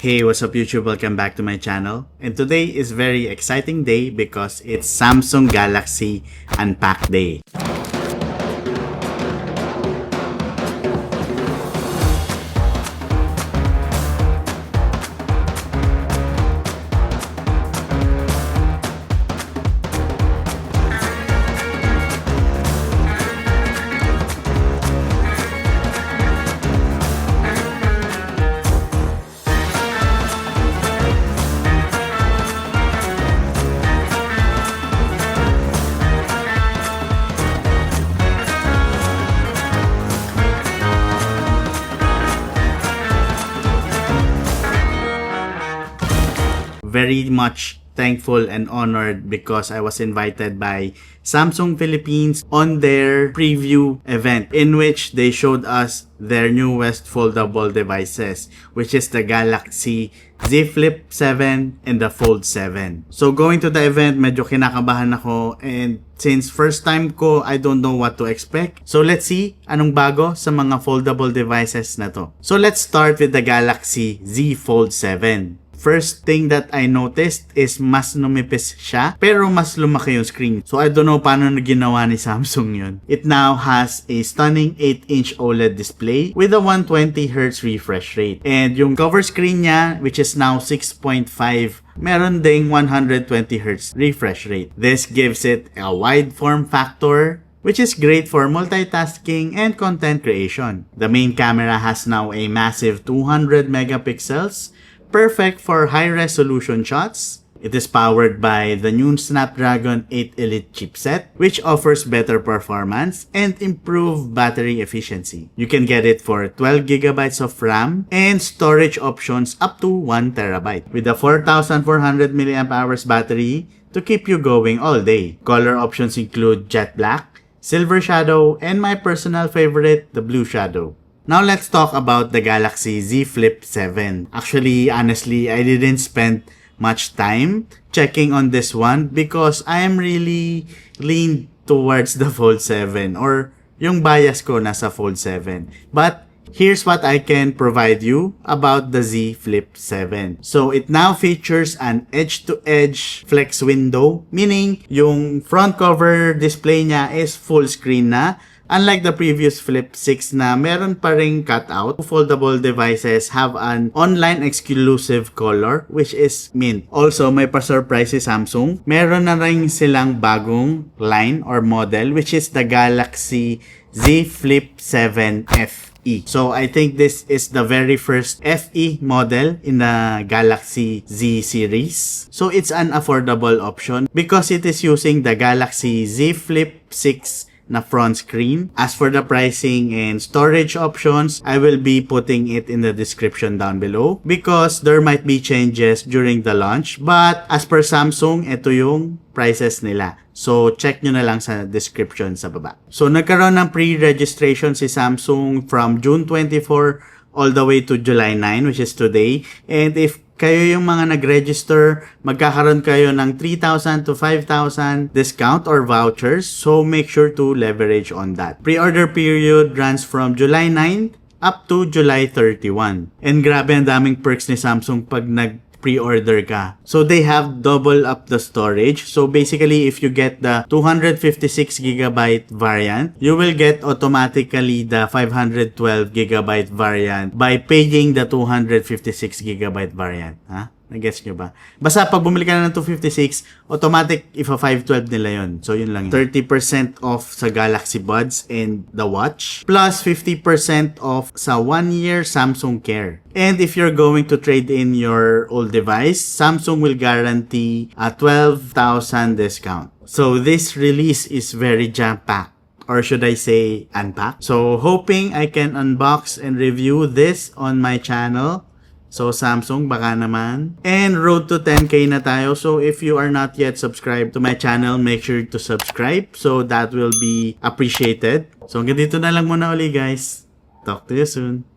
Hey, what's up YouTube? Welcome back to my channel. And today is very exciting day because it's Samsung Galaxy Unpack Day. Very much thankful and honored because I was invited by Samsung Philippines on their preview event in which they showed us their newest foldable devices, which is the Galaxy Z Flip 7 and the Fold 7. So going to the event, medyo kinakabahan ako, and since first time ko, I don't know what to expect. So let's see anong bago sa mga foldable devices na to. So let's start with the Galaxy Z Fold 7. First thing that I noticed is mas numipis siya pero mas lumaki yung screen. So I don't know paano na ginawa ni Samsung yun. It now has a stunning 8-inch OLED display with a 120Hz refresh rate. And yung cover screen niya, which is now 6.5, meron ding 120Hz refresh rate. This gives it a wide form factor, which is great for multitasking and content creation. The main camera has now a massive 200 megapixels, perfect for high-resolution shots. It is powered by the new Snapdragon 8 Elite chipset, which offers better performance and improved battery efficiency. You can get it for 12GB of RAM and storage options up to 1TB with a 4,400 mAh battery to keep you going all day. Color options include jet black, silver shadow, and my personal favorite, the blue shadow. Now let's talk about the Galaxy Z Flip 7. Actually, honestly, I didn't spend much time checking on this one because I am really leaned towards the Fold 7, or yung bias ko nasa Fold 7. But here's what I can provide you about the Z Flip 7. So it now features an edge-to-edge flex window, meaning yung front cover display niya is full screen na. Unlike the previous Flip 6 na meron pa ring cutout, foldable devices have an online exclusive color which is mint. Also, may pa-surprise si Samsung. Meron na rin silang bagong line or model which is the Galaxy Z Flip 7 FE. So, I think this is the very first FE model in the Galaxy Z series. So, it's an affordable option because it is using the Galaxy Z Flip 6 na front screen. As for the pricing and storage options, I will be putting it in the description down below because there might be changes during the launch. But as per Samsung, ito yung prices nila. So, check nyo na lang sa description sa baba. So, nagkaroon ng pre-registration si Samsung from June 24 all the way to July 9, which is today. And if kayo yung mga nag-register, magkakaroon kayo ng 3,000 to 5,000 discount or vouchers. So, make sure to leverage on that. Pre-order period runs from July 9 up to July 31. And grabe, ang daming perks ni Samsung pag pre-order ka. So, they have double up the storage. So, basically, if you get the 256GB variant, you will get automatically the 512GB variant by paying the 256GB variant. Ha? Nag-guess nyo ba? Basta pag bumili ka na ng 256, automatic if a 512 nila yun. So yun lang yun. 30% off sa Galaxy Buds and the watch. Plus 50% off sa 1-year Samsung Care. And if you're going to trade in your old device, Samsung will guarantee a 12,000 discount. So this release is very jam-packed. Or should I say unpacked? So hoping I can unbox and review this on my channel. So, Samsung, baka naman. And road to 10K na tayo. So, if you are not yet subscribed to my channel, make sure to subscribe. So, that will be appreciated. So, hanggang dito na lang muna uli, guys. Talk to you soon.